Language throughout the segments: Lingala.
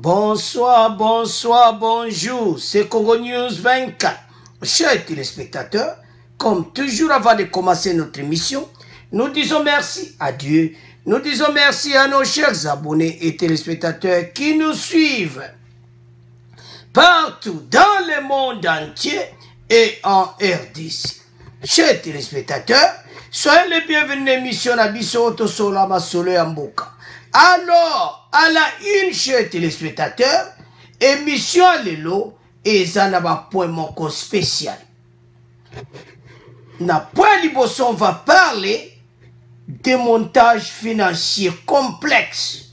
Bonsoir, bonsoir, bonjour, c'est Congo News 24. Chers téléspectateurs, comme toujours avant de commencer notre émission, nous disons merci à Dieu, nous disons merci à nos chers abonnés et téléspectateurs qui nous suivent partout dans le monde entier et en RDC. Chers téléspectateurs, soyez les bienvenus à l'émission Nabiso Otosolama Solo Yamboka. Alors, à la une, chers téléspectateurs, émission Lelo et ça n'a pas point mon spécial. Na point liboso, on va parler des montages financiers complexes.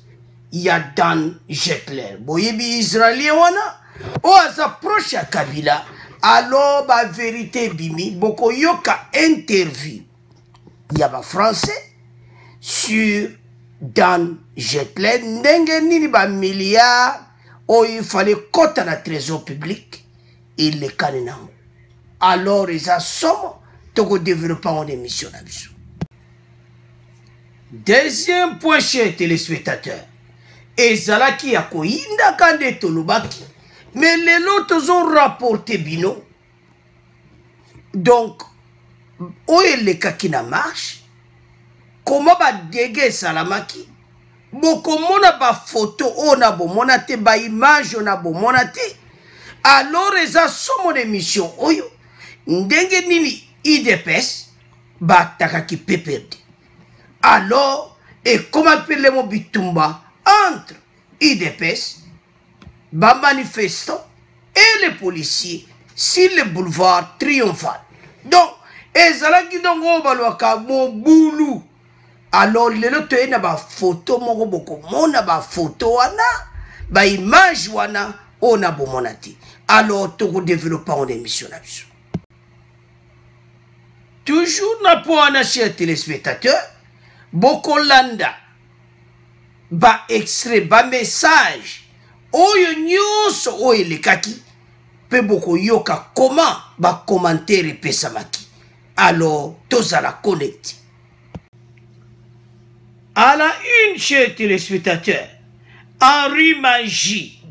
Il y a Dan Jetler. Boyebi Israélien wana, ou s'approche à Kabila, alors la vérité bimi, boko yoka interview. Il y a pas français sur Dan Jetler, ndenge nini ba milliards, il fallait cote à la trésor public, il les canenam. Alors, ils ont somme, toko développement en émission. Deuxième point, chers téléspectateurs, ezalaki ya koyinda kande tolobaki, mais les autres ont rapporté bino. Donc, où est le kakina marche? Comment ba dégué salamaki? Boko mona ba photo, on a bo monate, ba image, on a bo monate. Alors, ils ont son émission. Oyo, ndenge nini IDPS, ba takaki peperde. Alors, et comment appeler mon bitumba entre IDPS, ba manifestants et les policiers sur le boulevard triomphal. Donc, ezalaki dongo balwaka mon boulou. Alors, les autres, il y a des photos, il y a des photos, des images, on a des monati. Alors, tout le développement en émission. Toujours, n'a chers téléspectateurs, beaucoup landa, ba extrait, ba message, oyo news, oyo le kaki, pe beaucoup yoka comment, ba commentaire pesamaki. Alors, tous à la connecte. À la une, chers téléspectateurs, Henri Magie,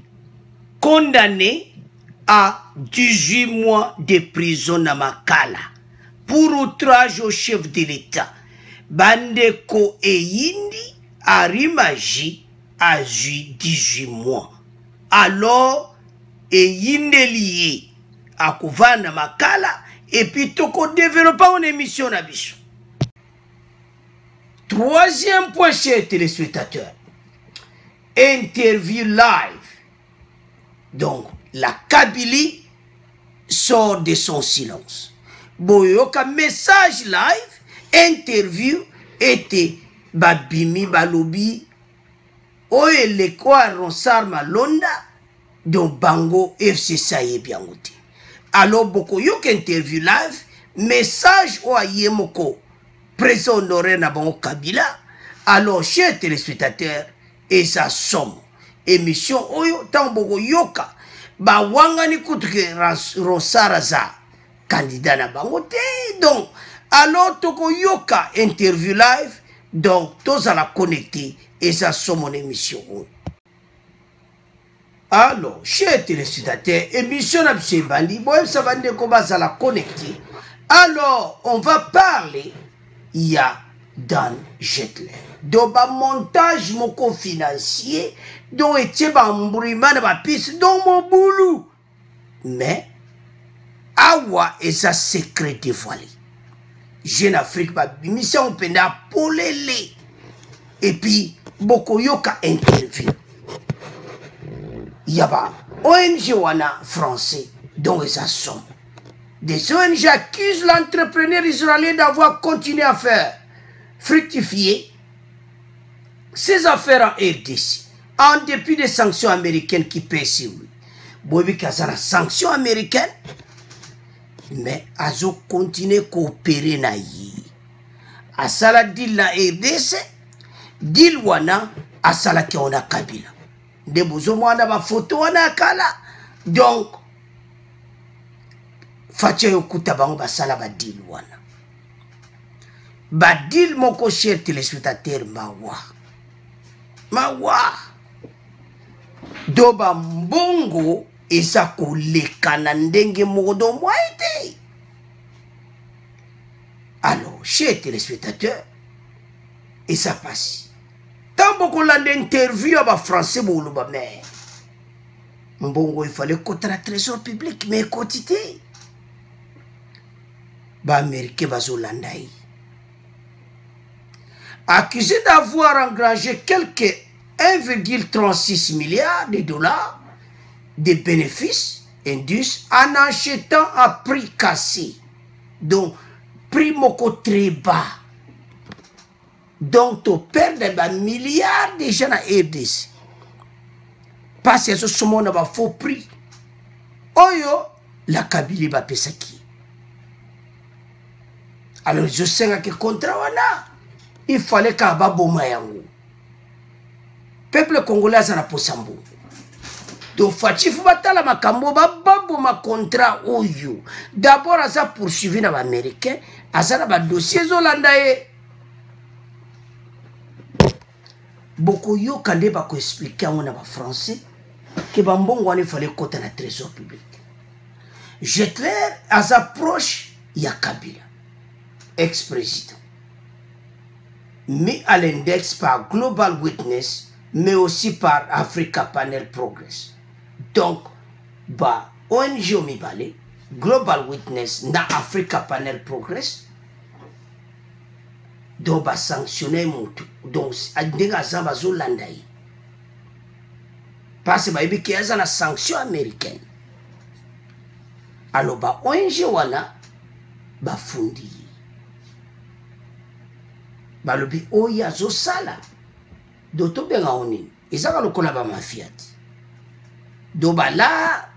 condamné à 18 mois de prison à Makala pour outrage au chef de l'État. Bandeko et Yindi, Henri Magie a eu 18 mois. Alors, et Yindi lié à Kouvana Makala et puis toko développement en émission Nabiso. Troisième point, chers téléspectateurs, interview live. Donc, la Kabylie sort de son silence. Boyoka message live, interview, était babimi balobi, oye le quoi ronsar malonda, donc bango FC saye biangote. Alors, boko yoka interview live, message o ayemoko. Président honoré na bon Kabila. Alors, chers téléspectateurs, et ça somme. Émission Oyo, Tamboko Yoka, ba wangani kutuke Rosaraza, candidat na bangote. Donc, alors, Toko Yoka, interview live, donc, tous à la connecter, et ça somme mon émission Oyo. Alors, chers téléspectateurs, émission na Bandi, bon, ça va commencer à la connecter. Alors, on va parler. Il y a Dan Jetler. Donc, le montage moko financier, donc, il y a un piste dans mon boulot. Mais, awa et sa secret dévoilé. Jeune Afrique, mission penda polele. Et puis, beaucoup yoka interview. Il y a pas ONG wana français, donc, ils sont. Des ONG accusent l'entrepreneur israélien d'avoir continué à faire fructifier ses affaires en RDC, en dépit des sanctions américaines qui pèsent sur lui. Bobi Kazana, sanctions américaines, mais Azo continue à coopérer na yi. Asala dil la RDC, dil wana, asala ki ona Kabila. De bozo mwana ba photo wana kala, donc, Fatia yokuta bango basala badil wana. Badil moko cher téléspectateur mawa. Mawa. doba mbongo eza koleka na ndenge modo moite. Alors, chers téléspectateurs, et ça passe. Tant beaucoup l'interview à français boloba mais mbongo il fallait contre le trésor public mais quotité. Ba américain bazolandai. Accusé d'avoir engrangé quelques 1,36 milliard de dollars de bénéfices indus en achetant à prix cassé. Donc, prix moko très bas. Donc, tu perds des milliards de gens à RDC. Parce que ce monde a faux prix. Oyo, la Kabylie va payer qui. Alors, je sais que contrat il fallait qu'à Baboma yango. Peuple congolais a pour sambo. Donc, Fatif Batala Makambo, Baboma contrat oyo. D'abord, à ça poursuivi dans l'Américain, à ça dans dossier Zolandae. Beaucoup yo kande ba ko expliquer en français que Bambongo il fallait côté la trésor public. Jetler à sa proche ya Kabila, ex-président, mis à l'index par Global Witness, mais aussi par Africa Panel Progress. Donc, bah ONG Omibale, Global Witness na Africa Panel Progress. Donc, va sanctionner Moutou. Donc, à des Zamba Zolandaï. Parce que il y a une sanction américaine. Alors, bah, ONG wana, bah, fundi. Bah, le bi, oh, ya zo sala. D'auto bien onin. Et ça, le kola ba mafia. Donc, bah, là,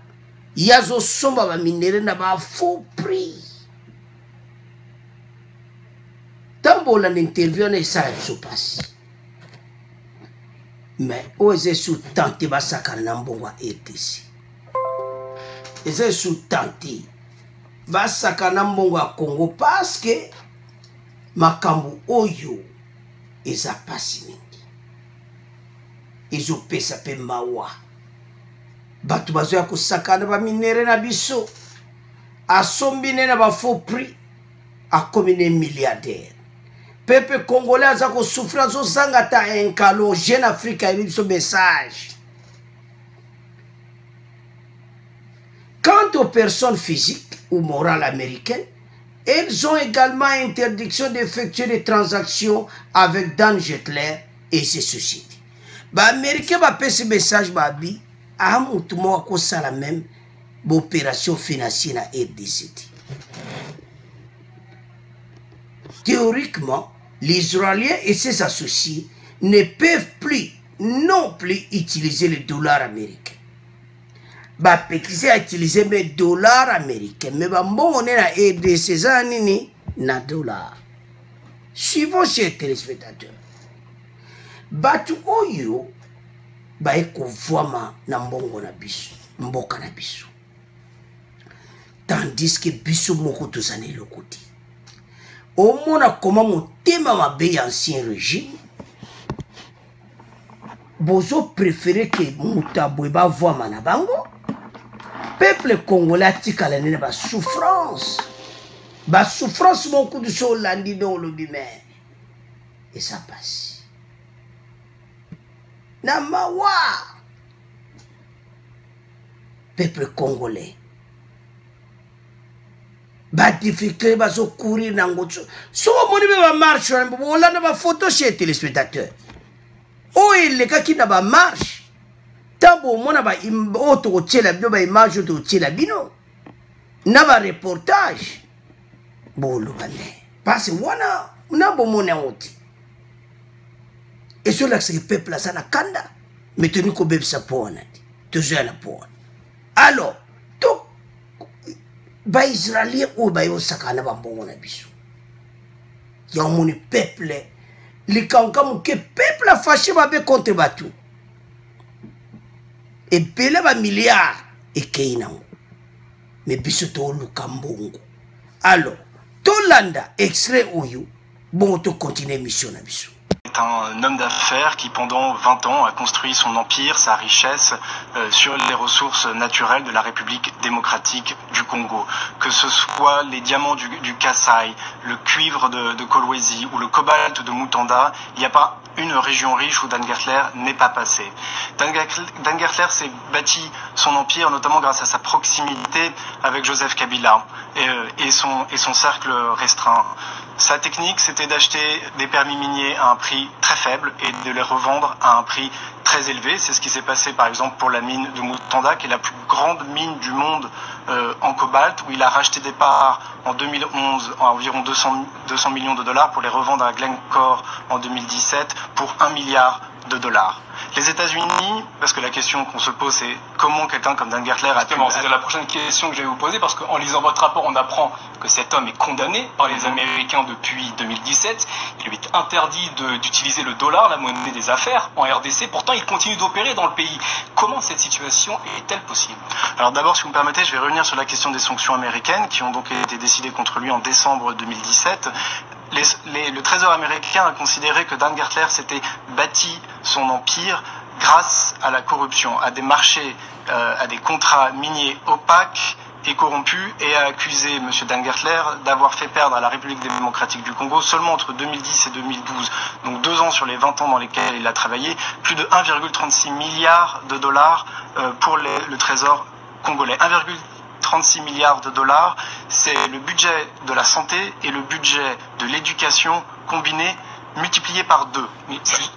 ya zo somba ba minere na ba faux prix. Tambo l'interview ne ça se passe. Mais osez sous-tenter ba sakana mbongwa RDC. Osez sous-tenter ba sakana mbongwa Congo parce que makambu oyo eza pasi mingi. Ezo pesa pe mawa. Batu bazo ya kusakana ba minere na biso. Asombine na ba faux prix a combiner milliardaire. Peuple congolais a souffert de zangata un calo jeune Afrique a eu ce message. Quant aux personnes physiques ou morales américaines, elles ont également interdiction d'effectuer des transactions avec Dan Jetler et ses sociétés. Bah américain va passer ce message babi à tout le monde à la même opération financière à RDC. Théoriquement, les Israéliens et ses associés ne peuvent plus, non plus, utiliser le dollar américain. Bah, pétissé à utiliser mes dollars américains. Mais bah, bon, on est là, et de ces années, na dollar. Suivons chers téléspectateurs. Bah, tout oyo, bah, eko voima na mbongo na biso, mboka na biso. Tandis que biso moko tozane le côté. Au moins, comment mon thème m'a bé ancien régime, bozo préféré que Moutaboué va voir Manabango. Peuple congolais tika la nene ba souffrance. Ba souffrance mon coup de sol landi dans le bimé. Et ça passe. Namawa. Peuple congolais. Ba difficulté ba so courir nangocho so moni ba marche wala na ba photo chez téléspectateur o il ka ki na ba marche tabo mona ba auto tshela bio ba image to tshela bino na ba reportage bolo bane parce wana na bo mona oti et sur l'axe le peuple là ça na kanda mais tenu ko bebe sa pona toujours na pona alors ba Israélien ou ba yo sakana ba mbongo na biso ya moni peuple li kankamu ke peuple fâché ba be contre batu et pele ba milliards et keinango mais biso to luka mbongo alors to landa extrait oyo bon to continuer mission na biso est un homme d'affaires qui pendant 20 ans a construit son empire, sa richesse sur les ressources naturelles de la République démocratique du Congo. Que ce soit les diamants du Kasaï, le cuivre de Kolwezi ou le cobalt de Mutanda, il n'y a pas une région riche où Dan Gertler n'est pas passé. Dan Gertler s'est bâti son empire notamment grâce à sa proximité avec Joseph Kabila et son cercle restreint. Sa technique, c'était d'acheter des permis miniers à un prix très faible et de les revendre à un prix très élevé. C'est ce qui s'est passé par exemple pour la mine de Mutanda, qui est la plus grande mine du monde en cobalt, où il a racheté des parts en 2011 à environ 200 millions de dollars pour les revendre à Glencore en 2017 pour 1 milliard de dollars. Les États-Unis, parce que la question qu'on se pose, c'est comment quelqu'un comme Dan Gertler a pu... C'était la prochaine question que j'allais vous poser, parce qu'en lisant votre rapport, on apprend que cet homme est condamné par les Américains depuis 2017. Il lui est interdit d'utiliser le dollar, la monnaie des affaires, en RDC. Pourtant, il continue d'opérer dans le pays. Comment cette situation est-elle possible? Alors d'abord, si vous me permettez, je vais revenir sur la question des sanctions américaines qui ont donc été décidées contre lui en décembre 2017. Le Trésor américain a considéré que Dan Gertler s'était bâti son empire grâce à la corruption, à des marchés, à des contrats miniers opaques et corrompus, et a accusé M. Dan Gertler d'avoir fait perdre à la République démocratique du Congo seulement entre 2010 et 2012, donc 2 ans sur les 20 ans dans lesquels il a travaillé, plus de 1,36 milliard de dollars pour le Trésor congolais. 1,36 milliards de dollars, c'est le budget de la santé et le budget de l'éducation combinés multiplié par 2. Mais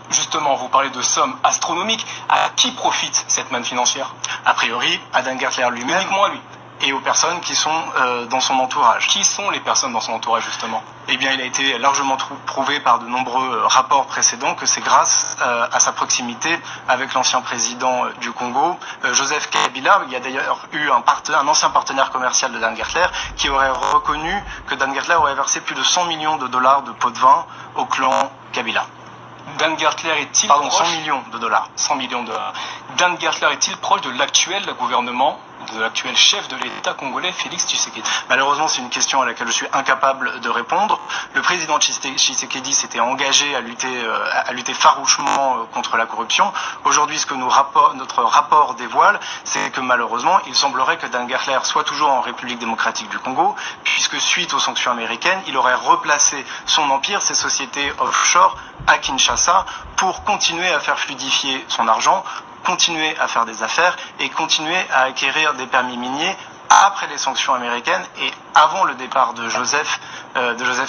justement, vous parlez de sommes astronomiques. À qui profite cette manne financière? A priori, à Dan Gertler lui-même. Uniquement à lui. Et aux personnes qui sont dans son entourage. Qui sont les personnes dans son entourage, justement? Eh bien, il a été largement prouvé par de nombreux rapports précédents que c'est grâce à sa proximité avec l'ancien président du Congo, Joseph Kabila. Il y a d'ailleurs eu un ancien partenaire commercial de Dan Gertler qui aurait reconnu que Dan Gertler aurait versé plus de 100 millions de dollars de pots de vin au clan Kabila. Dan Gertler est-il Pardon, proche... 100 millions de dollars. 100 millions de dollars. Dan Gertler est-il proche de l'actuel gouvernement, de l'actuel chef de l'État congolais, Félix Tshisekedi? Malheureusement, c'est une question à laquelle je suis incapable de répondre. Le président Tshisekedi s'était engagé à lutter farouchement contre la corruption. Aujourd'hui, ce que notre rapport dévoile, c'est que malheureusement, il semblerait que Dan Gertler soit toujours en République démocratique du Congo, puisque suite aux sanctions américaines, il aurait replacé son empire, ses sociétés offshore, à Kinshasa, pour continuer à faire fluidifier son argent, continuer à faire des affaires et continuer à acquérir des permis miniers après les sanctions américaines et avant le départ de Joseph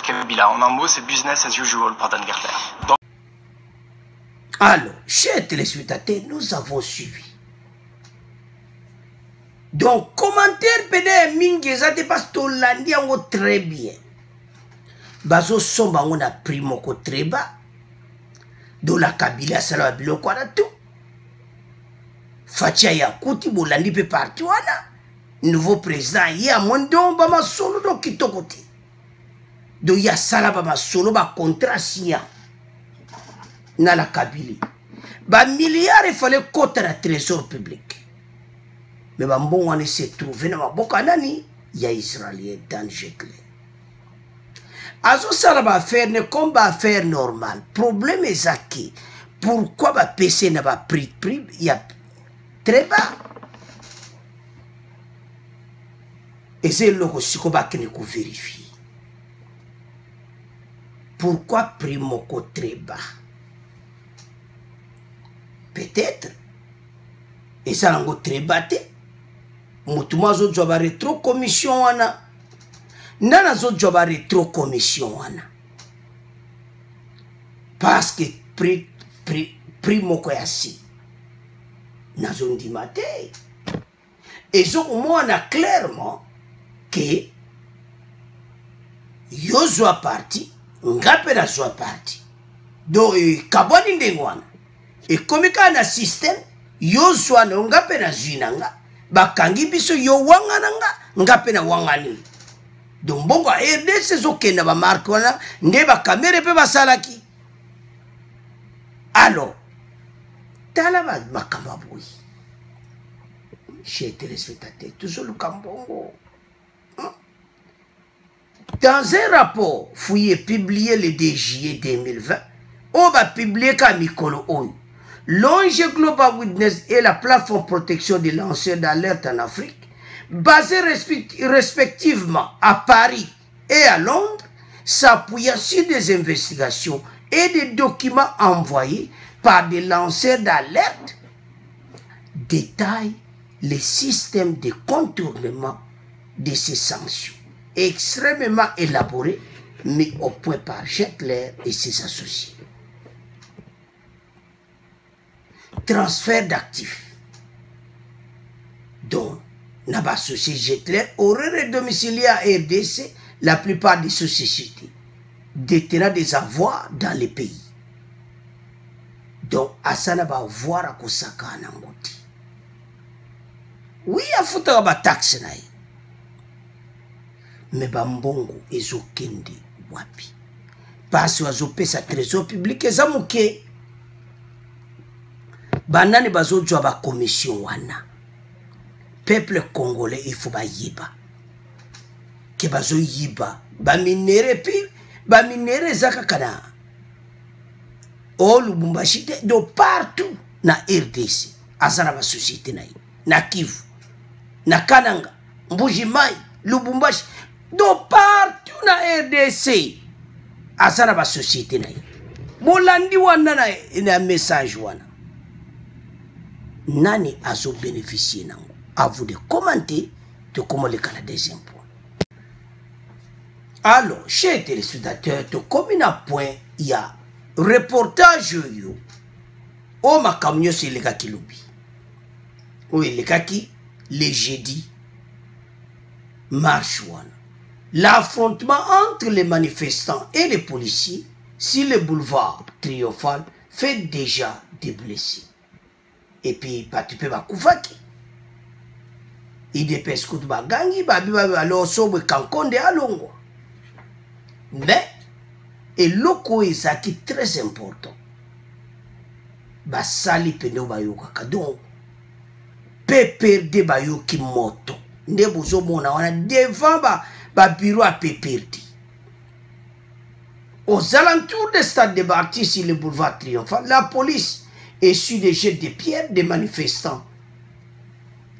Kabila. En un mot, c'est business as usual pour Dan Gertler. Alors, chers téléspectateurs, nous avons suivi. Donc, commentaire pédé mingezate parce que l'Indien très bien. Bazo somba on a pris mon très bas. Do la Kabila sala biloko na tout. Fatia ya kuti bolandi pe parti wana. Nouveau président ya mondo ba masolo do kitokoti. Do ya sala ba masolo ba contrat sia. Na la Kabila. Ba milliards il fallait coter la trésor public. Mais ba mbon wana se trouver na maboka nani ya Israélien Dan Gertler. Azo sala ba faire ne comme ba faire normal. Problème est zaki. Pourquoi ba PC n'a pas prix il y a très bas. Et c'est le ko ba kene ko vérifie. Pourquoi prix moko très bas? Peut-être. Et ça l'ango très bas te. Mutuma zo joba retro commission wana. Nana zo joba retro commission wana. Parce que prix moko yasi. Nazo ndimate. Et zo on a clairement que yo zo parti, ngape na zo parti. Do kaboni ndengwana. Et comme kana système yo zo na ngape na zinanga. Bakangi biso yo wangananga ngape na wangani. Donc bongo RDC zo kenda ba marque wana nde ba kamera pe basalaki. Alors tala ba makamba boy. Chers téléspectateurs, toujours le Cambongo. Dans un rapport fouillé publié le 2 juillet 2020 on va publier comme Mikolo Oyo. L'ONG Global Witness et la plateforme protection des lanceurs d'alerte en Afrique, basées respectivement à Paris et à Londres, s'appuyant sur des investigations et des documents envoyés par des lanceurs d'alerte, détaillent les systèmes de contournement de ces sanctions, extrêmement élaborés, mis au point par Jetler et ses associés. Transfert d'actifs, dont Naba associé Jetler aurait domicilié à RDC la plupart des sociétés détenant des avoirs dans les pays. Donc, Asana va voir à Kosaka Nangoti. Oui, il faut avoir des taxes. Mais Bambongo est au Kendi Wapi. Parce que vous sa trésor public et Zamouké. Banane bazo joa commission wana. Peuple congolais, il faut ba yiba. Que bazo yiba. Ba minere pi. Ba minere zakakana. Oh, Lubumbashi, de partout na RDC. Azana ba société na Kivu. Na Kananga. Mbujimai. Lubumbashi. De partout na RDC. Azana ba société na. Bolandi wana na message wana. Nani azo bénéficier nango. À vous de commenter de comment le Canada des impôts. Alors, chers téléspectateurs, de combien de points il y a reportage yo au makamyo c'est le gars qui lobby. Oui, le gars qui les jeudi marche one. L'affrontement entre les manifestants et les policiers sur le boulevard Triomphal fait déjà des blessés. Et puis, tu peux pas koufaki. Il dépêche que tu vas gagner, alors sobe kankonde alongo. Mais, et loko est ça qui est très important. Ba sali peno bayo kaka. Donc, pe perde bayo ki moto. Nde bozo mona wana devant ba bureau à pe perde. Aux alentours des stades de Barty sur le boulevard Triomphal, la police essuie des jets de pierres des manifestants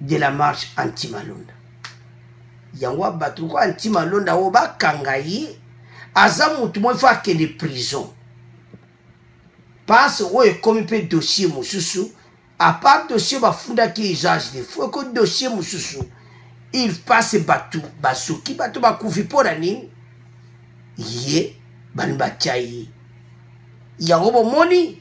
de la marche anti-Malonda. Yangwa batruko anti-Malonda oba kangaye azamutu mo fa que de prison. Parce que comme pe dossier mususu à part dossier ba funda ki usage de faut que dossier mususu il passe batu basuki batu ba kufi pora nini ye banba chai yango moni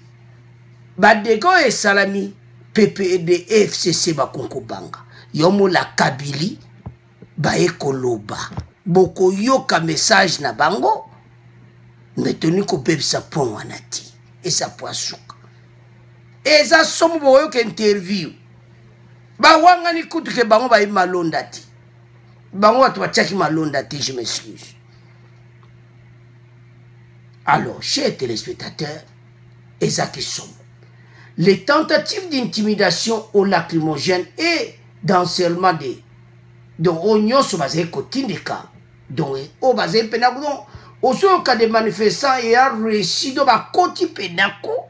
badeko et salami PPD FCC bakonko banga yomo la Kabili ba ekoloba boko yoka message na bango metoni ko pebisa pon wanati esa poasuka eza somo boyo ke interview ba wanga ni kutu ke bango ba Malonda ti bango watu bachaki Malonda ti, je m'excuse. Alors chers téléspectateurs, eza qui somo les tentatives d'intimidation au lacrymogène et d'encerclement de oignon sur base kotindika donc au base penako donc au cas des manifestants et a réussi de ba koti penako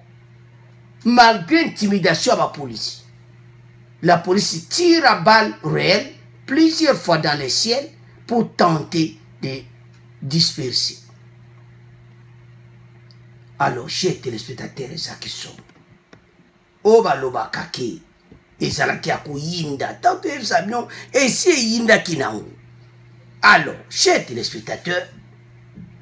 malgré intimidation à la police. La police tire à balles réelles plusieurs fois dans le ciel pour tenter de disperser. Alors chers téléspectateurs, ça qui sont Oba loba kake ezalaki ako yinda tant que nous savions et c'est yinda kinango. Alors chers téléspectateurs,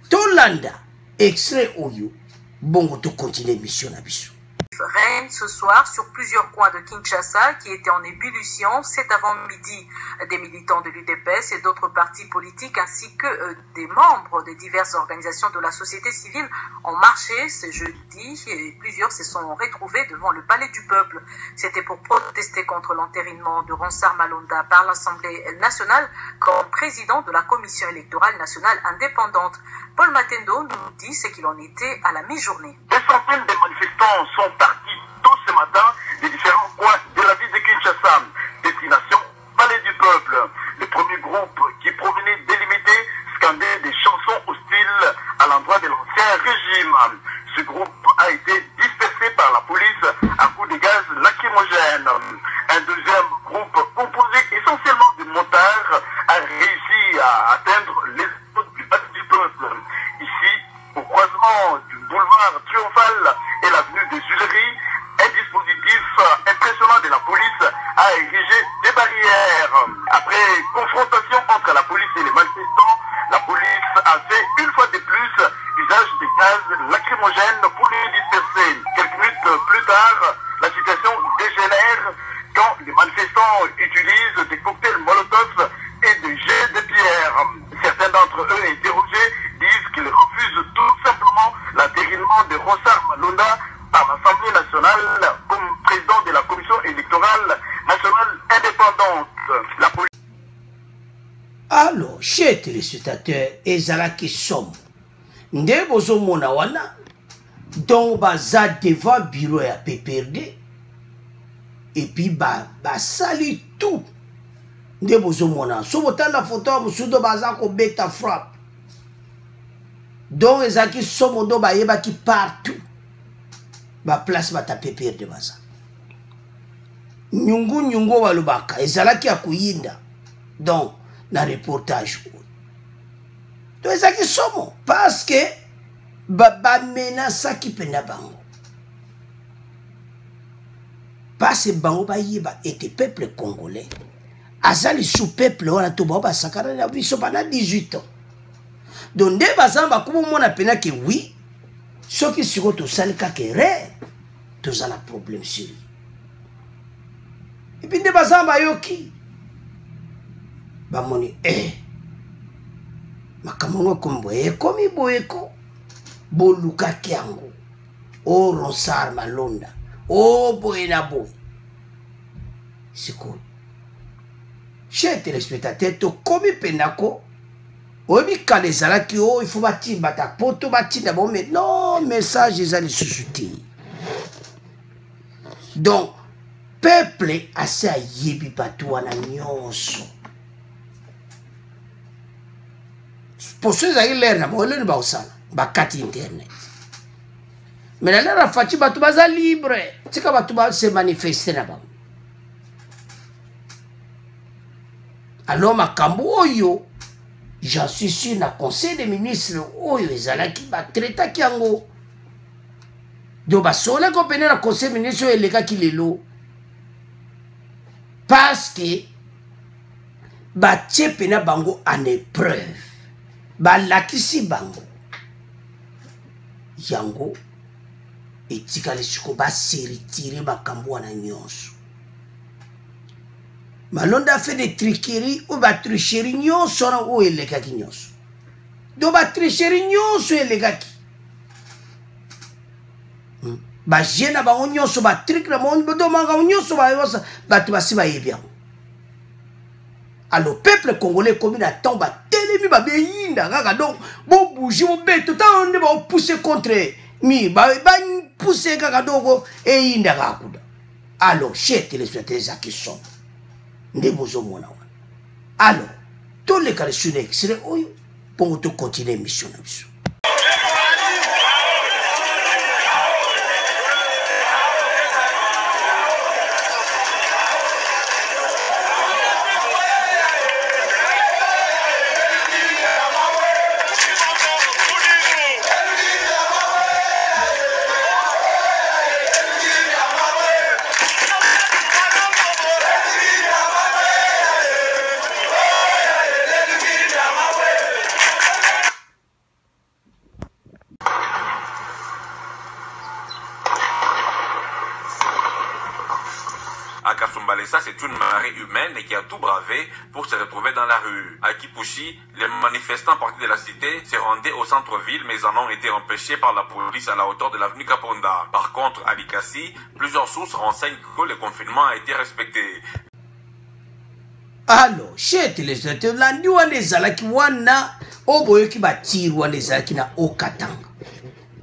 Tolanda extrait Oyo bongo to continuer mission na biso. Règne ce soir sur plusieurs coins de Kinshasa qui étaient en ébullition. Cet avant-midi, des militants de l'UDPS et d'autres partis politiques ainsi que des membres de diverses organisations de la société civile ont marché ce jeudi et plusieurs se sont retrouvés devant le palais du peuple. C'était pour protester contre l'entérinement de Ronsard Malonda par l'Assemblée nationale comme président de la Commission électorale nationale indépendante. Paul Matendo nous dit ce qu'il en était à la mi-journée. Des centaines de manifestants sont partis tôt ce matin des différents coins de la ville de Kinshasa. Destination Palais du Peuple. Le premier groupe qui provenait délimiter scandait des chansons hostiles à l'endroit de l'ancien régime. Ce groupe a nationale comme président de la commission électorale nationale indépendante. La police... Alors, chers téléspectateurs, ezalaki somme. Nde bozo mona wana, donc baza devant bureau ya PPRD, et puis sali tout. Nde bozo mona. So botan la photo musudo baza ko beta frappe. Donc ezalaki somme do ba yeba ki partout. Ba place bata PPRD baza. Nyungu walubaka ezalaki akuyinda. Donc na reportage. Donc ezalaki somo parce que ba menace qui pena bango. Parce que bango ba yeba était peuple congolais. Azali sous-peuple wana to ba sakara na biso pendant 18 ans. Donc nde bazamba kubo mona pena que oui, ce qui siko to salika que ré, to za la problème sur lui. Et puis nde bazamba yoki ba moni makamongo kombo komi boyeko boluka kiango o Ronsard Malonda o boyena boy siko. Chers téléspectateurs, to komi penako obi kalezala ki o il faut batimba ta poto batinda bon mais non message ezali susuti. Donc peuple asa yebi patwa na nyonso. Pour ceux qui ont l'air, ils ont internet. Mais la l'air, ils sont libres. C'est comme ils se manifester là-bas. Alors, Makambo, j'en suis sûr, dans le conseil des ministres, ils ont traité Kiango. Donc, si on a compris le conseil des ministres, les gars qui les louent. Parce que, Batie Pena Bango en épreuve. Balakisi bango yango etikali siko ba séritire makambo wana nyonso. Malonda fait des tricheries ou ba tricherie nyonso na o elekaki nyonso. Do ba tricherie nyonso elekaki. Ba jena ba nyonso ba trick na mo do manga nyonso ba yosa ba tu ba si ba yebia. Alors, peuple congolais comme il attend, télémi ba beyinda kaka donc bon bouger bon beto tant on va pousser contre mi ba pousser kaka donc et yinda kakuda. Alors, chers téléspectateurs qui sont ne bozo mona wana. Alors, tous les cas sur l'extrait oyo pour tout continuer mission na biso. Ça, c'est une marée humaine qui a tout bravé pour se retrouver dans la rue. À Kipushi, les manifestants partis de la cité se rendaient au centre-ville, mais en ont été empêchés par la police à la hauteur de l'avenue Kaponda. Par contre, à Likasi, plusieurs sources renseignent que le confinement a été respecté. Alors, chers téléspectateurs, landi wana ezalaki wana oboyoki batiri wana ezalaki na Okatanga.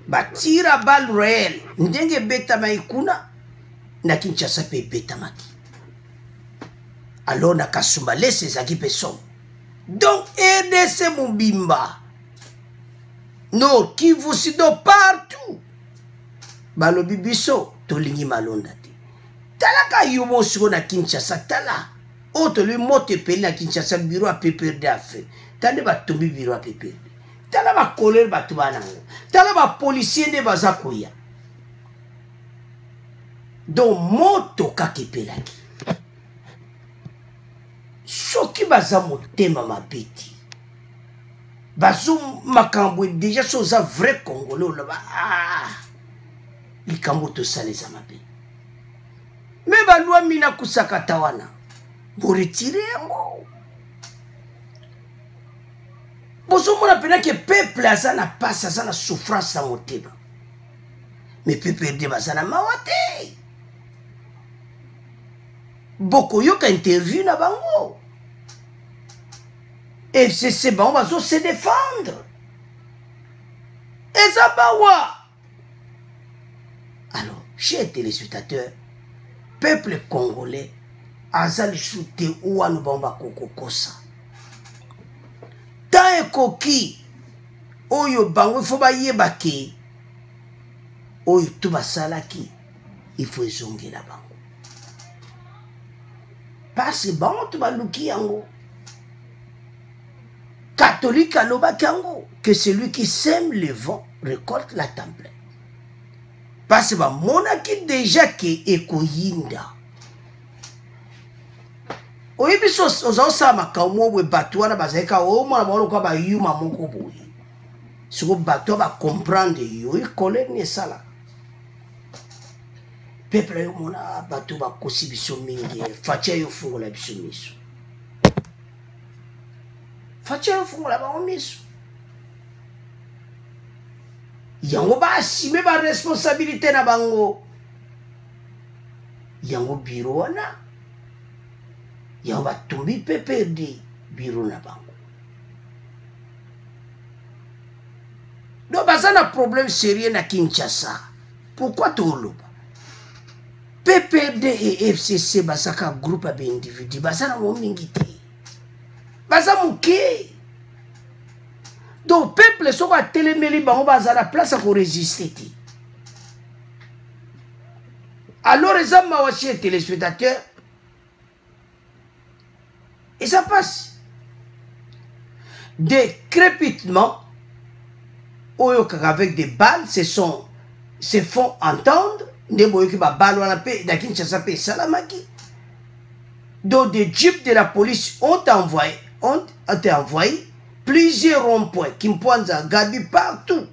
Batira balle réel ndenge betama ikuna na Kinshasa pe betamaki. Alors, na Kasumba, laissez ces personnes. Donc, RDC Mobimba. Non, qui vous sido partout. Balo bibiso, tolingi malonda te. Talaka yumo siko na Kinshasa, tala. Oto lui mote peli na Kinshasa, bureau a PPRD a fait. Tande ba tombi bureau a PPRD. Tala ba colère ba tuba nango. Tala ba policier ne baza koya. Donc, moto kakepelaki. Soki baza motema mabeti bazo makambo déjà soza vrai congolais là ba likambo to saleza mabe me balwa mina kusaka tawana bo retirer yango bozo mona pena que peuple aza na passe aza na souffrance na motema mais PPRD basana mawate. Beaucoup yo ka interview na bango. FCC bango bazo se défendre. Et ça bawa. Alors, chers téléspectateurs, peuple congolais, azali shooté ouanu bamba kokokosa. Tant ekoki, oyo bango il faut ba yebaki. Oyo tuba salaki, il faut ezongi la bango. Parce que bango tuba luki yango. Catholique aloba kango, que celui qui sème le vent récolte la tempête. Parce que monaki déjà qui ekoyinda. Oyi biso oza ma kawo we batwa na bazeka o mona bolo kwa ba yuma moko boyi. Soko batwa ba comprendre yo ikole ni sala. Peuple yo mona batwa ba kosi biso mingi, fatia yo fungo la biso miso. Fatia yo fungo la ba miso. Yango ba assumer ba responsabilité na bango. Yango biro wana. Yango ba tumbi PPRD biro na bango. Donc baza na problème sérieux na Kinshasa. Pourquoi toloba? PPRD et FCC baza ka groupe ba individu baza na momingi te. Baza muke. Donc, peuple, ce qu'on téléméli, on va à la place pour résister. Alors, les hommes, les téléspectateurs, et ça passe. Des crépitements, avec des balles, se font entendre, donc, des jeeps de la police ont été envoyés. Plusieurs ronds-points, Kimpoanza, Gabi, partout,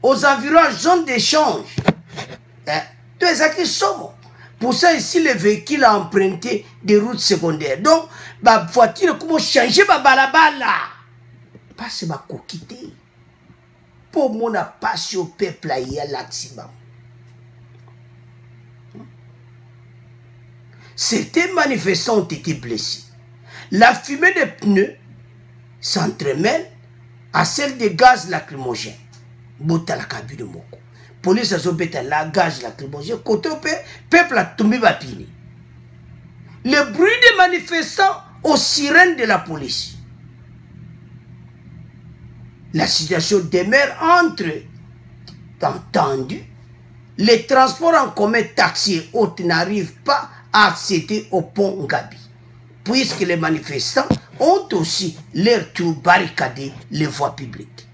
aux environs zone d'échange. Tout ça sommes. Pour ça, ici, le véhicule a emprunté des routes secondaires. Donc, la voiture, comment changer ma balabala? Parce que ma coquille. Pour mon passé au peuple, il y a l'accident. Certains manifestants ont été blessés. La fumée des pneus s'entremêle à celle des gaz lacrymogènes. Bota la cabine de moko. Police a zobeta la gaz lacrymogène. Côté peuple a tombé bapini. Le bruit des manifestants aux sirènes de la police. La situation demeure entendue. Les transports en commun taxis et autres n'arrivent pas à accéder au pont Ngabi. Puisque les manifestants ont aussi leur tour barricadé les voies publiques.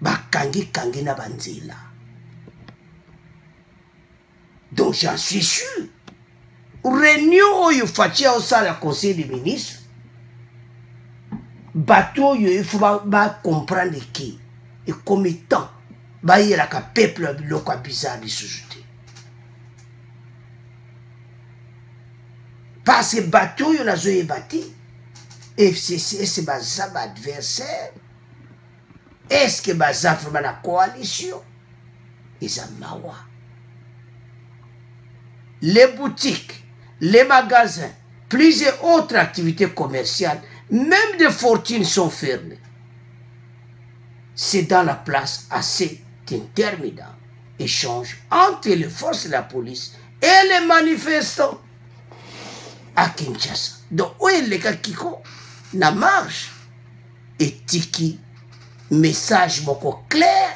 Bakangi kangi na banzela. Donc j'en suis sûr. Réunion où il faut faire au conseil des ministres. Bateau il faut comprendre qui et combien de temps il y a un peuple bizarre de société. Parce que bateau il y a un bâti. FCC c'est un adversaire. Est-ce que baza vraiment la coalition? Ils ont mawa. Les boutiques, les magasins, plusieurs autres activités commerciales, même des fortunes sont fermées. C'est dans la place assez interminable échange entre les forces de la police et les manifestants à Kinshasa. Donc, où est le gars qui na marche et tiki message beaucoup clair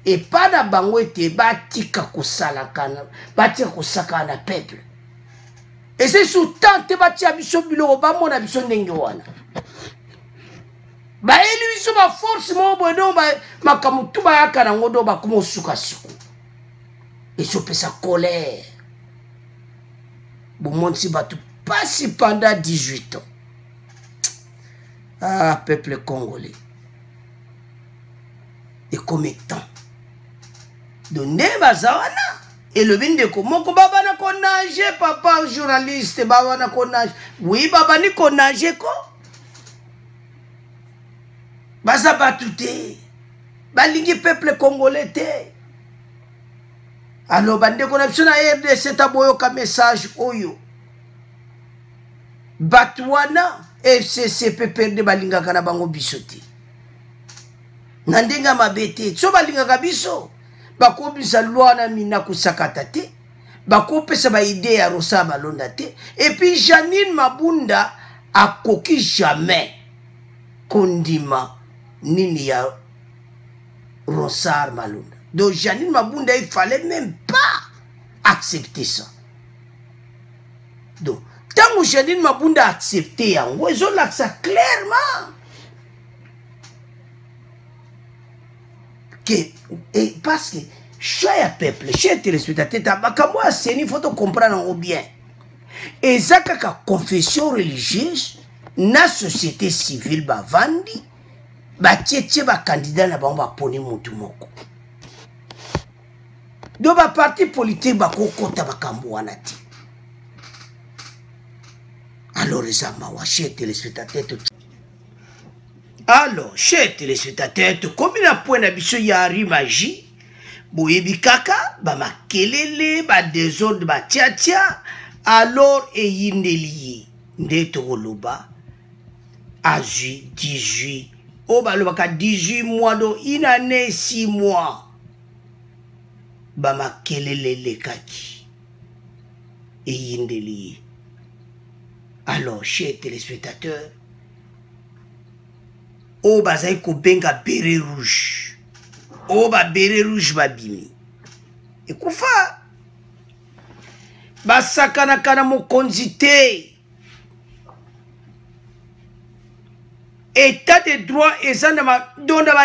et pas na bango ete batika kosala kana batika kosaka na peuple et c'est sous tante batia biso biloko bamona biso ndenge wana ba eli biso ba force mo bodo ba makamutu ba yakana ngodo ba kuma suka suku et so pesa colère bon monde si batu pas pendant 18 ans. Ah peuple congolais. Et combien de temps de Nebazawana et le Bindeko Moko Baba na konage papa journaliste Baba na konage oui Baba ni konage ko Baza batute balingi peuple congolais te Alors bande ko na biso na RDC taboyoka message oyo batwana FCC PPRD balingaka na bango biso te na ndenga mabete so balingaka biso bakobisa loi na mina kusakata te bakopesa ba idée ya Rosa Malonda te et puis Janine Mabunda akoki jamais kondima nini ya Rosa Malonda. Donc Janine Mabunda il fallait même pas accepter ça. Donc tant que Janine Mabunda a accepté yango ils ont là ça clairement que et parce que cher peuple, cher téléspectateur, moi c'est il faut comprendre bien. Et ça kaka confession religieuse na société civile bavandi ba tchétché ba candidat na bango ba poni mutu moko. Do ba parti politique ba kokota ba kambo wana ti. Alors ça ma wa cher téléspectateur. Alors cher téléspectateur, comme il a point d'habitude ya rimagie boyebi kaka ba makelele ba désordre ba tia alors eyindeli ndeto koloba azui 18 o ba lobaka 18 mois do inane 6 mois ba makelele lekaki eyindeli. Alors chers téléspectateurs o bazai ko benga béret rouge o ba béret rouge babimi ekufa basakana kana mokonzi te état de droit eza na ba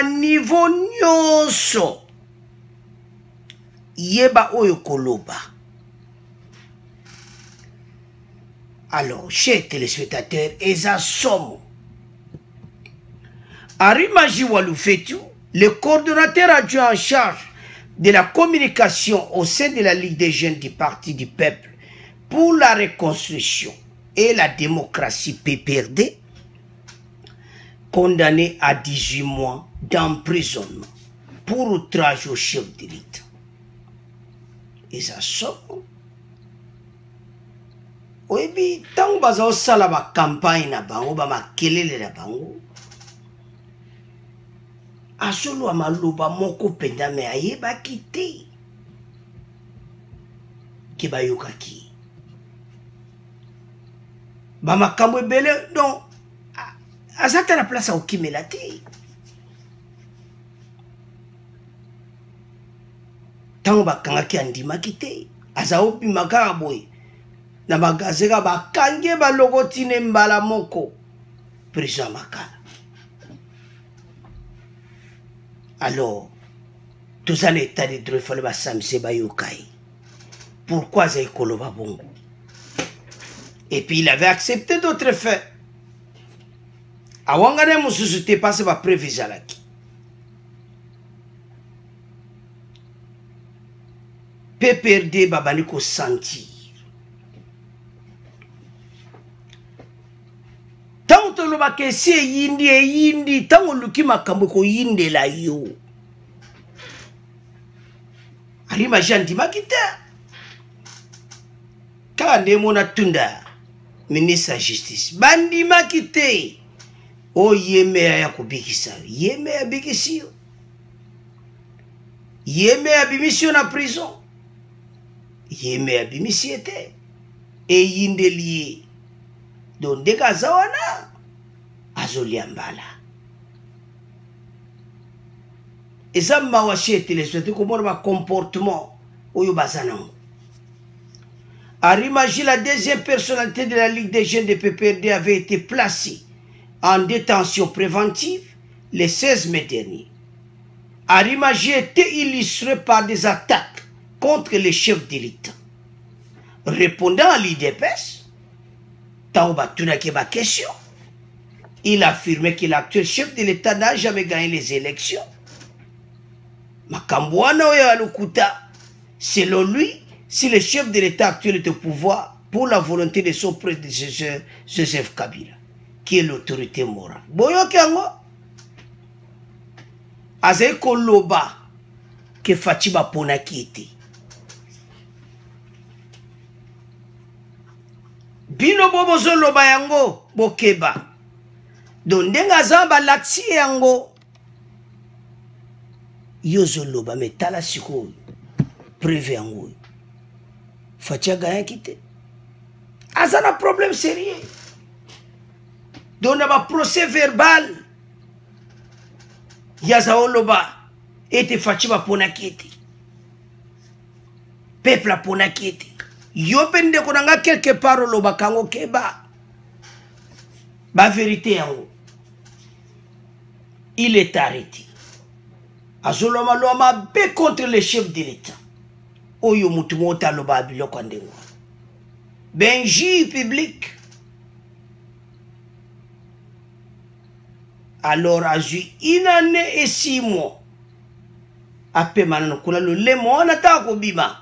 niveau nyonso yeba oyo koloba. Alors chers téléspectateurs eza somo Arimaji Waloufetu, le coordonnateur adjoint en charge de la communication au sein de la Ligue des jeunes du Parti du Peuple pour la reconstruction et la démocratie PPRD, condamné à 18 mois d'emprisonnement pour outrage au chef de l'État. Et ça sort. Oui, mais tant que vous avez la campagne, vous avez la bango. Asolo amaloba moko penda me ayeba kite ki bayokaki ba makambo ebele donc azata na place okimela te tango bakangaki andimaki te aza obimaka boye na bagazeka bakange balogoti ne mbala moko président makala. Alors, tout ça l'état de droit, il fallait que bayokai. Pourquoi ça koloba bongo? Et puis il avait accepté d'autres faits. Awangane mususu te passe ba prévisalaki. PPRD babani ko sentir. Tant que l'on que c'est yindi, tant que l'on makambo ko yinde la yo. Arima janti makita. Kande mona tunda ministre de justice. Bandi makite. O yeme ya kubikisa. Yeme ya bikisio. Yeme ya bimission na prison. Yeme ya bimisiete. E yinde liye. Donc deka zawana azoliambala eza mawashi téléspectateur comment va comportement oyo bazanango Arimaji la deuxième personnalité de la Ligue des jeunes de PPRD avait été placée en détention préventive le 16 mai dernier. Arimaji était illustré par des attaques contre les chefs de l'État. Répondant à l'IDPS, question, il affirmait que l'actuel chef de l'État n'a jamais gagné les élections. Selon lui, si le chef de l'État actuel est au pouvoir, pour la volonté de son prédécesseur Joseph Kabila, qui est l'autorité morale. Boyokango, Azeko Loba, que Fatiba Ponaki était. bino bobo zoloba yango bokeba donc ndenga zamba laksi yango yo zoloba metala siko preuve yango fatia gaya kite azana problème sérieux donc na ba procès verbal yaza oloba ete fatima pona kite peuple pona kite yo pende ko nanga quelque part oloba kango keba ba vérité yango il est arrêté azoloma loma be contre le chef de l'état oyo mutu mota loba biloko ndengo benji public alors a eu une année et 6 mois après manano kula lo lemo ona ta ko bima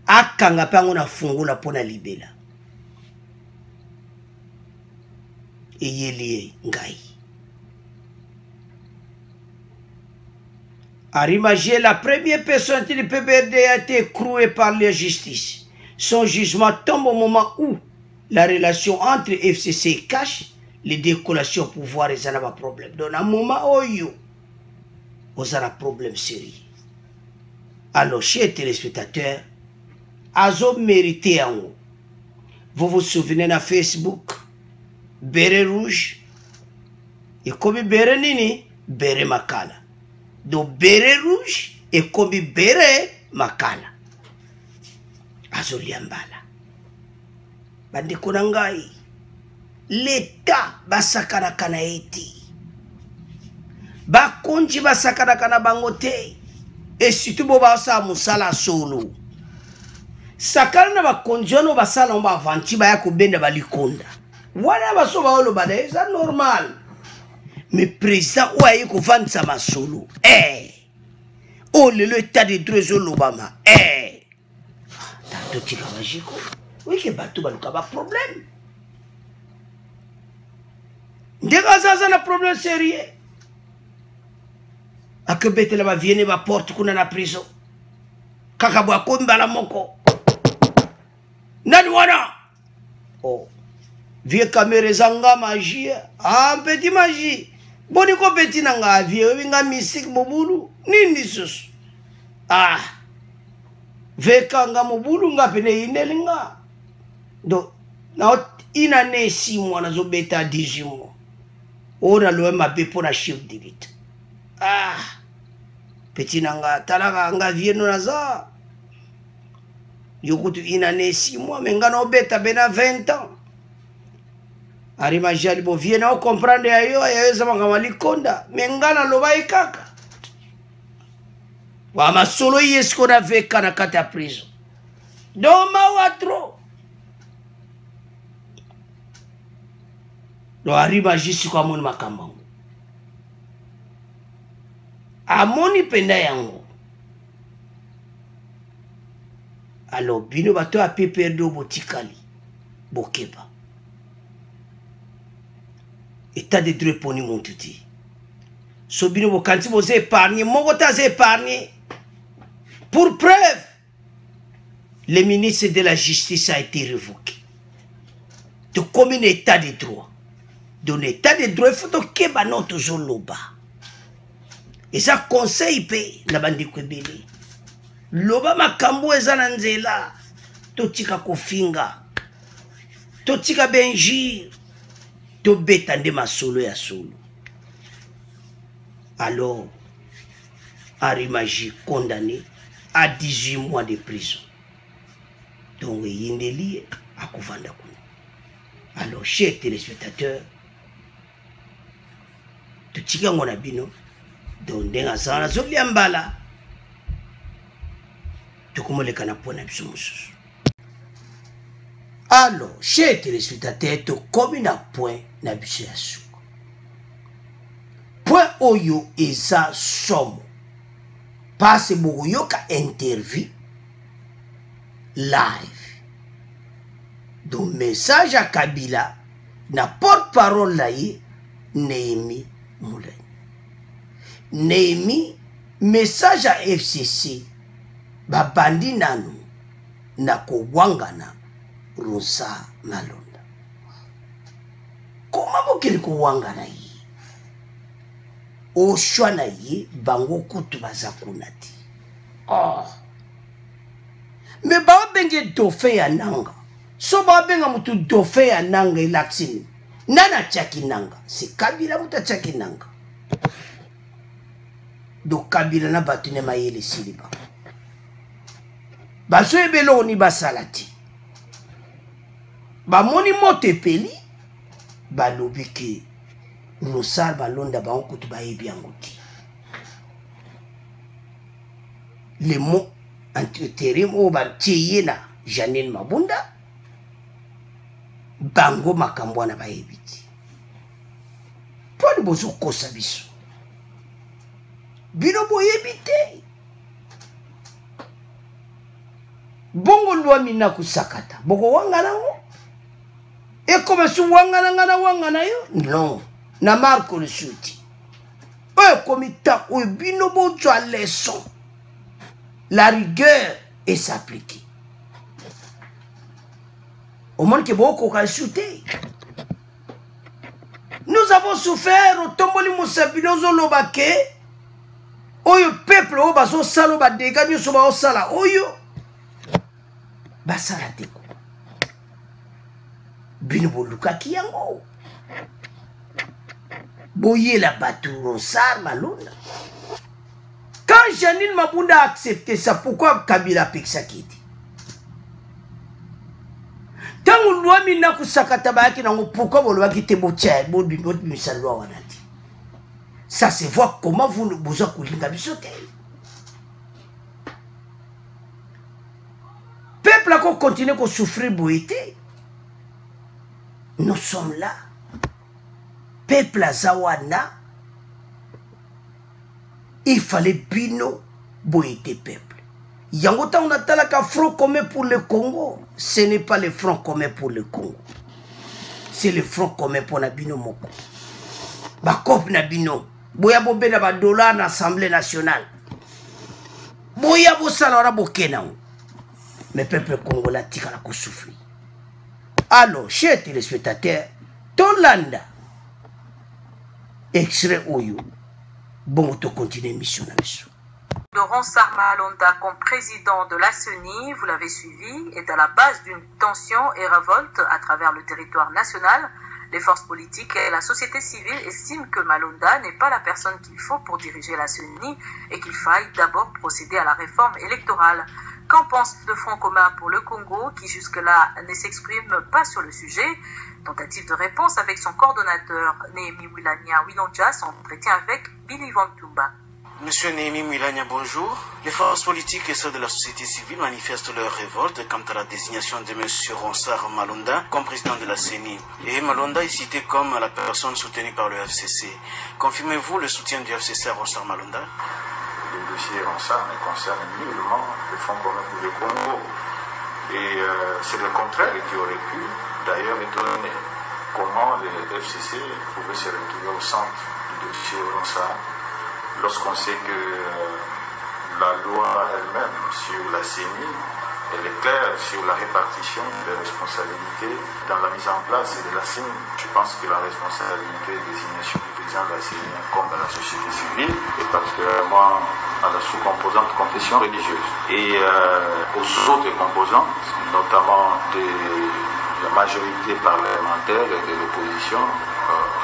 akanga pango na fungula pona libela eyeli ngai Arimagé, la première personne du PPRD a été écrouée par la justice. Son jugement tombe au moment où la relation entre FCC et Cash, les décollations au pouvoir, ils ont un problème. Donc, à un moment où ils ont un problème sérieux. Alors, chers téléspectateurs, ils ont mérité en haut. Vous vous souvenez de Facebook, Béret Rouge, et comme Béret Nini, Béret Makala. Donc, Béret Rouge et comme Béret Makala. Azoliambala. Bandeko nangai. L'État basakana kana eti. Bakonji basakana kana bangote. Et surtout boba sa musala solo. Sakana na bakonji ono basala mba avanti ba yako benda balikonda. Wana baso ba olo bada eza normal. Mais président ou ayi ko vantsa masolo. Oh le état de droit l'Obama. Tanto tika majiko. Oui que bato baluka ba problème. Ndega zaza na problème sérieux. Akebete la ba viene ba porte kuna na prison. Kaka bwa komba la moko. Nani wana? Oh. Vieux caméra zanga magie. Ah, petit magie. Boni ko petit nanga vieux winga mystique mobulu. Nini sus? Ah. Veka nga mobulu nga pene inelinga. Donc, na ina ne 6 mois na zo beta 18 mois. Ora loe mabe pour la chef de l'État. Ah. Petit nanga talaka nga vieux no naza. Yokutu ina ne 6 mois mais nga no beta bena 20 ans. Arimajali bo vieux na comprendre ayo ayaweza makamali konda. Mengana loba ikaka. Wa masolo yesko na veka na kata prison. Doma watro. Do arriba jisi kwa moni makambangu. Amoni penda yango. Alors bino bato a PPRD botikali. Bokeba. État de droit poni montuti. So bino bokanti boze épargné, mogota ze épargné. Pour preuve, le ministre de la Justice a été révoqué. De comme un état de droit. Dans l'état de droit, il faut que keba notre zoloba. Et ça conseille pe na bandi kwebele. Loba makambo ezana nzela. Totika kofinga. Totika benjir. To betande masolo ya solo. Alors, Arimagi condamné à 18 mois de prison. Donc, il y a des liés à Kouvanda. Alors, chers téléspectateurs, tout ce qu'on a vu, donc, dans la zone, il y a un bala. Tout comme le canapé n'a pas. Alors, chers téléspectateurs, tout comme il n'a point n'a pas. Point oyo eza somo. Passe boyo ka interview live. Donc message à Kabila na porte-parole là Néhémie Moulin. Néhémie message à FCC babandi nanu na kowangana Rosa Malonda. okele kowanga na ye oshwa na ye bango kutu baza kuna ti me babenge dauphin ya nanga so babenga mutu dauphin ya nanga ilaksini nana tiaki nanga c'est Kabila mutu atiaki nanga do Kabila na bato ne mayele siliba bazo ebelo ni basala ti bamoni moto epeli balobi ke Rosar balonda bango kutu bayebi yango ti le mot intérim oyo batie ye na Janine Mabunda bango makambo wana bayebi ti mponi bozokosa biso bino boyebi te bongo lwami na kusakata boko wanga nango ekoma su wanga na wanga na yo non na marco le suti oyo komita oyo bino bozwa leçon la rigueur est s'appliquer au moins que beaucoup a shooté. Nous avons souffert au tomboli musabinozo lobake oyo peuple o bazo salo ba dégâts nyoso ba osala oyo basala teko bino bolukaki yango boye la batu Rosar Malonda. Quand Janine Mabunda a accepté ça, pourquoi Kabila Pixakiti? Tant que loi mina kusakata baaki nango, pourquoi vous loi qui te botia votre misalwa wanati? Ça c'est voir comment vous vous akulinga bisote. Peuple a continué à souffrir boité. Nous sommes là. Peuple à Zawana. Il fallait bino boité peuple. Yangota on a talaka front commun pour le Congo. Ce n'est pas le front commun pour le Congo. C'est le front commun pour Nabino Moko. Bakop Nabino. Boya bobe na ba dollar na l'Assemblée nationale. Boya bo salara bokena. Mais peuple congolais tika la ko souffrir. Alors, chers téléspectateurs, Tolanda. Extrait Oyo. Bon, on continue mission à mission. Ronsard Malonda, comme président de la CENI, vous l'avez suivi, est à la base d'une tension et révolte à travers le territoire national. Les forces politiques et la société civile estiment que Malonda n'est pas la personne qu'il faut pour diriger la CENI et qu'il faille d'abord procéder à la réforme électorale. Qu'en pense le Front commun pour le Congo, qui jusque-là ne s'exprime pas sur le sujet? Tentative de réponse avec son coordonnateur Néhémie Wilania Wilonja, son entretien avec Billy Van Tumba. Monsieur Néhémie Wilania, bonjour. Les forces politiques et ceux de la société civile manifestent leur révolte quant à la désignation de M. Ronsard Malonda comme président de la CENI. Et Malonda est cité comme la personne soutenue par le FCC. Confirmez-vous le soutien du FCC à Ronsard Malonda? Le dossier Ronsard ne concerne nullement le Front commun pour le Congo. Et c'est le contraire qui aurait pu d'ailleurs étonner. Comment le FCC pouvait se retrouver au centre du dossier Ronsard lorsqu'on sait que la loi elle-même sur la CENI, elle est claire sur la répartition des responsabilités dans la mise en place de la CENI. Je pense que la responsabilité de désignation du président de la CENI incombe à la société civile et particulièrement à la sous-composante confession religieuse. Et aux autres composantes, notamment de la majorité parlementaire et de l'opposition,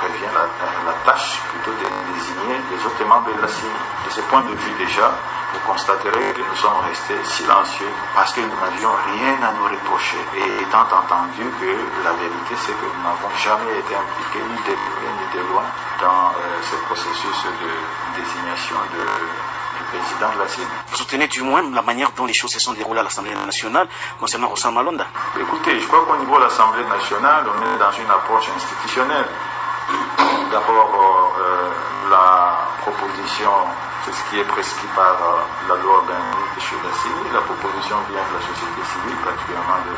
revient la tâche plutôt de désigner les autres membres de la CENI. De ce point de vue déjà, vous constaterez que nous sommes restés silencieux parce que nous n'avions rien à nous reprocher. Et étant entendu que la vérité c'est que nous n'avons jamais été impliqués ni de près ni de loin dans ce processus de désignation du président de la CENI. Vous soutenez du moins la manière dont les choses se sont déroulées à l'Assemblée nationale concernant Ronsard Malonda? Écoutez, je crois qu'au niveau de l'Assemblée nationale, on est dans une approche institutionnelle. D'abord, la proposition, c'est ce qui est prescrit par la loi organique sur la CENI. La proposition vient de la société civile, particulièrement de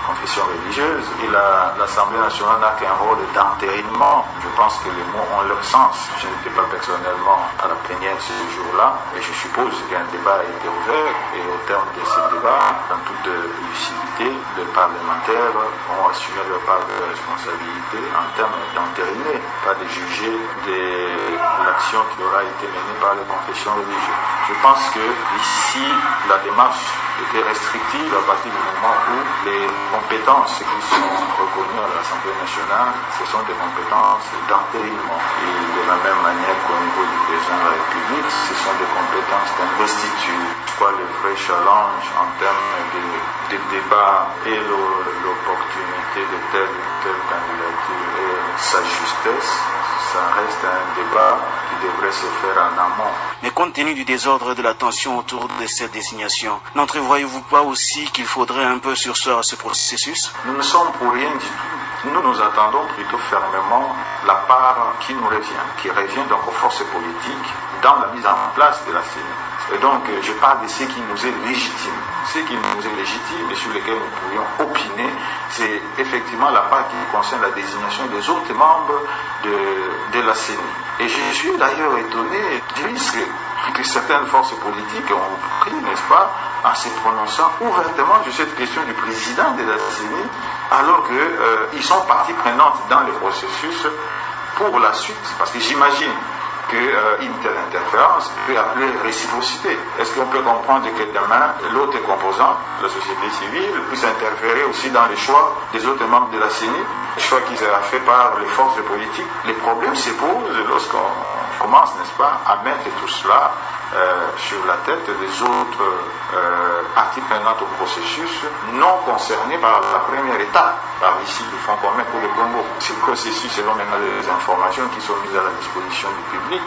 confessions religieuses. Et l'Assemblée nationale n'a qu'un rôle d'entérinement. Je pense que les mots ont leur sens. Je n'étais pas personnellement à la plénière ce jour-là, et je suppose qu'un débat a été ouvert, et au terme de ce débat, dans toute lucidité, les parlementaires ont assumé leur part de responsabilité en termes d'entériner, pas de juger de l'action qui aura été menée par les confessions religieuses. Je pense que ici, la démarche était restrictive à partir du moment où les compétences qui sont reconnues à l'Assemblée nationale, ce sont des compétences d'entérinement. Et de la même manière qu'au niveau du président de la République, ce sont des compétences d'investiture. Quoi, le vrai challenge en termes de débat et l'opportunité de telle ou telle candidature et sa justesse, ça reste un débat qui devrait se faire en amont. Mais compte tenu du désordre et de la tension autour de cette désignation, n'entrevoyez-vous pas aussi qu'il faudrait un peu surseoir à ce processus? Nous ne sommes pour rien du tout. Nous attendons plutôt fermement la part qui nous revient, qui revient donc aux forces politiques dans la mise en place de la CENI. Et donc, je parle de ce qui nous est légitime. Ce qui nous est légitime et sur lequel nous pourrions opiner, c'est effectivement la part qui concerne la désignation des autres membres de la CENI. Et je suis d'ailleurs étonné du risque que certaines forces politiques ont pris, n'est-ce pas, en se prononçant ouvertement sur cette question du président de la CENI, alors qu'ils sont partie prenante dans le processus pour la suite. Parce que j'imagine qu'une telle interférence peut appeler réciprocité. Est-ce qu'on peut comprendre que demain, l'autre composant, la société civile, puisse interférer aussi dans les choix des autres membres de la CENI, les choix qui sera fait par les forces politiques? Les problèmes se posent lorsqu'on commence, n'est-ce pas, à mettre tout cela sur la tête des autres parties prenantes au processus non concernés par la première étape, par ici le Fonds commun pour le Congo. Ce processus, selon maintenant les informations qui sont mises à la disposition du public,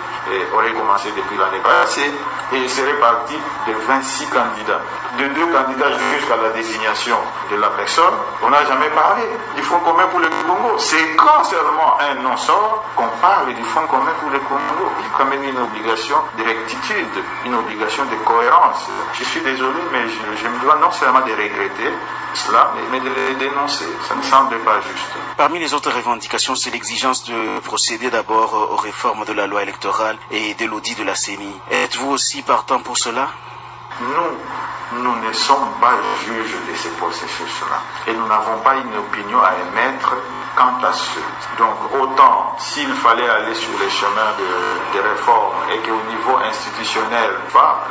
aurait commencé depuis l'année passée et serait parti de 26 candidats. De 2 candidats jusqu'à la désignation de la personne, on n'a jamais parlé du Fonds commun pour le Congo. C'est quand seulement un non-sort qu'on parle du Fonds commun pour le Congo. Il y a quand même une obligation de rectitude, une obligation de cohérence. Je suis désolé, mais je me dois non seulement de regretter cela, mais de le dénoncer. Ça ne semble pas juste. Parmi les autres revendications, c'est l'exigence de procéder d'abord aux réformes de la loi électorale et de l'audit de la CENI. Êtes-vous aussi partant pour cela? Nous ne sommes pas juges de ces processus-là et nous n'avons pas une opinion à émettre quant à ceux. Donc autant s'il fallait aller sur les chemins de réforme et qu'au niveau institutionnel,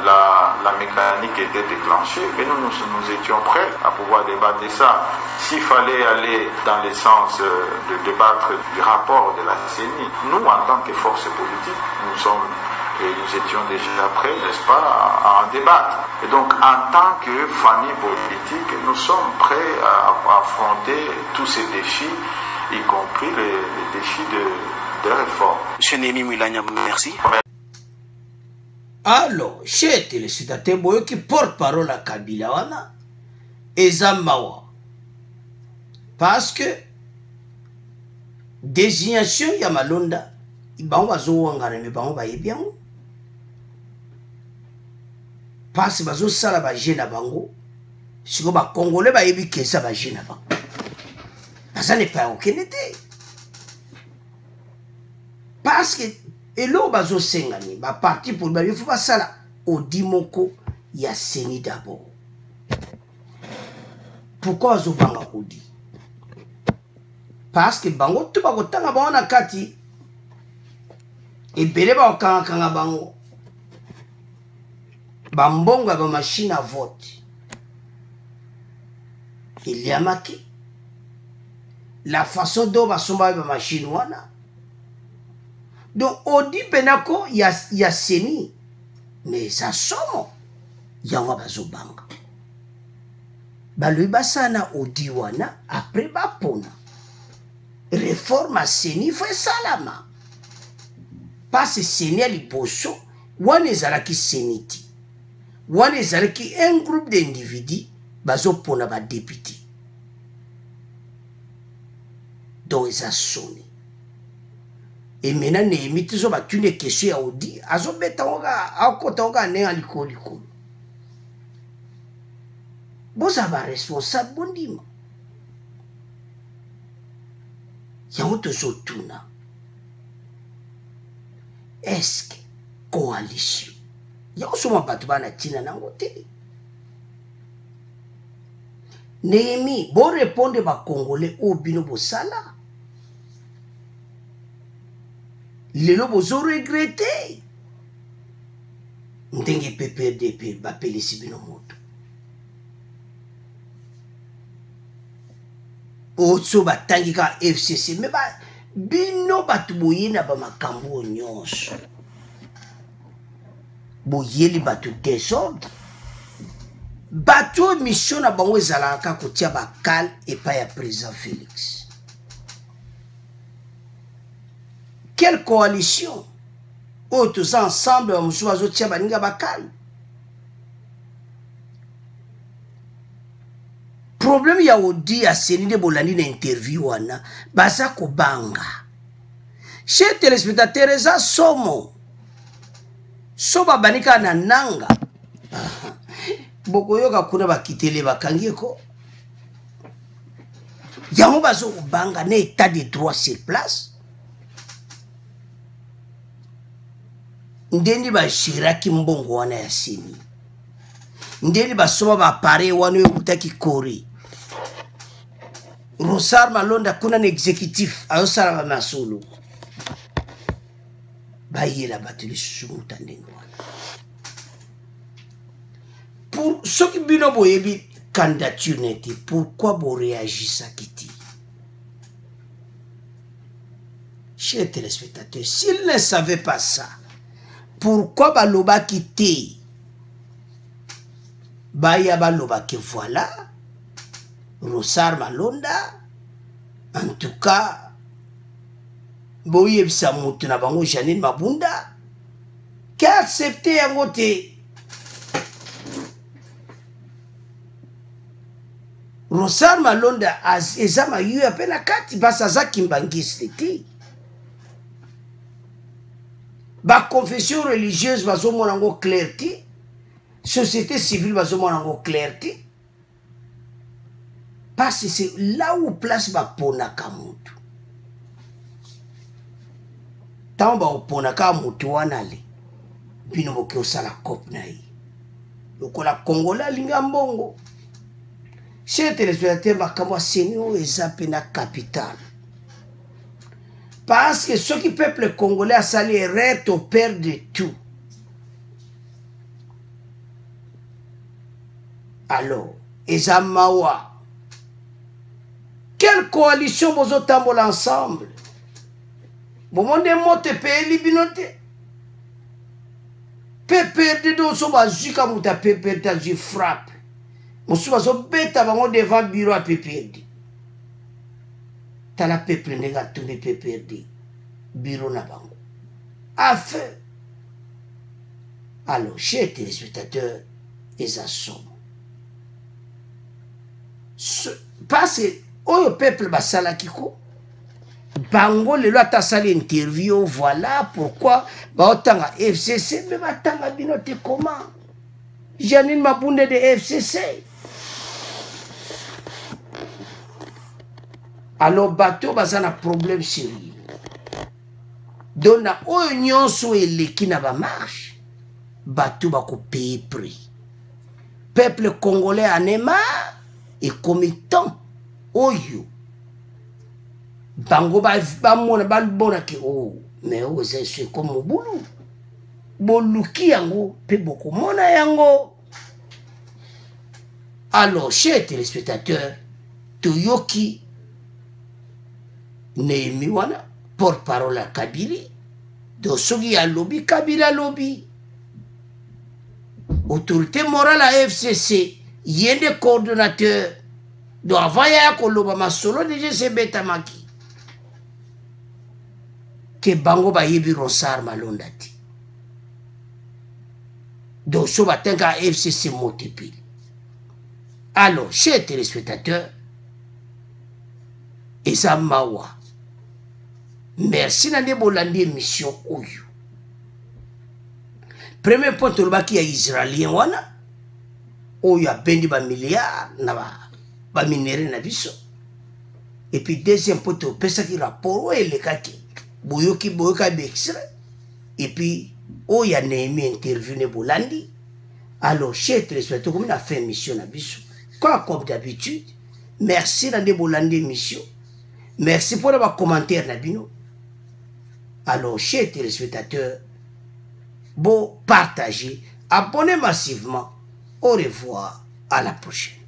la mécanique était déclenchée, mais nous étions prêts à pouvoir débattre de ça. S'il fallait aller dans le sens de débattre du rapport de la CENI, nous en tant que force politique, nous étions déjà prêts, n'est-ce pas, à en débattre. Et donc, en tant que famille politique, nous sommes prêts à affronter tous ces défis, y compris les défis de réforme. Monsieur Némi Mwilanya, merci. Alors, chez téléspectateurs, boyo qui porte-parole à Kabila wana, ezamawa. Parce que désignation ya Malonda, ibango bazo wangana me bango ba yebiango. Parce que bazo sala ba jena bango, siko ba Congolais ba yebi kesa ba jena bango. Ça n'est pas aucun été. Parce que et là bazo sengani ba parti pour ba il faut pas ça là au dimoko il y a CENI d'abord. Pourquoi zo banga odi? Parce que bango tout ba kotanga ba na kati et bele ba kanga bango bambonga ba machine à vote. Il y a marqué la façon dont va somba ba machine wana. Donc odi penako il y a CENI mais ça somme il y a bazo banga. Ba lui basana odi wana après ba pona. Réforme à CENI fait salama. Parce que CENI ali boso wana ezalaki CENI. Wana ezalaki un groupe d'individus bazo pona ba député. Donc ils ont sonné. Et maintenant, Néhémie, ils ont battu une question à Audi. Ils ont mis à côté de l'école. Bon, ça va responsable, bon dimanche. yango tozotuna eske coalition yango soma bato bana tina nango te Néhémie bo répondre ba congolais o bino bosala lelo bozo regretter ndenge PPRD ba pelisi bino moto oso batangi ka FCC me ba bino batu boyina ba makambo nyonso boyeli batu désordre bato mission na bango ezalaka kotia bakal epai ya président Félix. Quelle coalition oyo toza ensemble bamosusu bazotia baninga bakal? Problème ya odi ya seni nde bolandi na interview wana baza kobanga. Chez téléspectateur eza somo so babanika na nanga bokoyoka kuna bakitele bakangi ko yango bazo kobanga na état de droit sur place ndeni bashiraki mbongo wana ya seni ndeni basoma bapare wana yokutaki kori Rosar Malonda kuna na exécutif ayosala bamasolo bayela bato lisusu mutandenge wana pour ceux qui bino boyebi candidature neti pourquoi bo réagissaki ti? Chers téléspectateurs, s'ils ne savaient pas ça, pourquoi balobaki te? Baya balobaki voilà Rosar Malonda en tout cas boyebisa mutu na bango Janine Mabunda qui a accepté yango te. Rosar Malonda ezama yu apena kati basa za kimbangiste ti. Ba confession religieuse bazo monango clair ti. Société civile bazo monango clair ti. Parce que c'est là où place ba ponaka mutu. Tamba oponaka mutu wana le. Bino boke osala kop na yi. Lokola Kongola linga mbongo. Chers téléspectateurs, makambo senio eza pena capital. Parce que ceux qui peuple congolais a sali erreur au père de tout. Alors, eza mawa. Quelle coalition vous otambola ensemble? Bon monde mote pe libinote. PPRD do so bazuka muta PPRD ji frappe. Mosusu bazobeta bango devant bureau à PPRD. Tala peuple nega tourné PPRD. Bureau na bango. À feu. Alors, chers téléspectateurs, les assommes. Parce que le peuple basala kiko. Bango le loi ta sali interview, voilà pourquoi baotanga FCC mais batanga binote comment? Janine Mabunda de FCC. Alors bateau bazana problème sérieux. Donc na oignon so eleki na ba marche. Bateau bako payer prix. Peuple congolais en est marre et commettant oyo. Bango ba mona ba bona ki oh mais oh c'est comme au boulot. Boluki yango pe boko mona yango. Alors chers téléspectateurs, toyoki Néhémie wana porte-parole à Kabila do soki ya lobby Kabila lobby autorité morale à FCC yende coordonnateur do avant ya koloba masolo déjà c'est betamaki ke bango ba yebi Rosar Malonda ti do so batenga FCC multiple. Alors chers téléspectateurs, eza mawa. Merci nande bolandi émission oyo. Premier point tolobaki ya Israélien wana oyo abendi ba milliard na ba minere na biso. Et puis deuxième pote au pesa qui rapport et les kaki boyoki extrait. Et puis oh y a Némi intervenu Bolandi. Alors chers téléspectateurs, comme on a fait mission à Bissou. Comme d'habitude, merci dans des Bolandi émission. Merci pour les commentaires Nabino. Alors chers téléspectateurs, bon partagez, abonnez massivement. Au revoir, à la prochaine.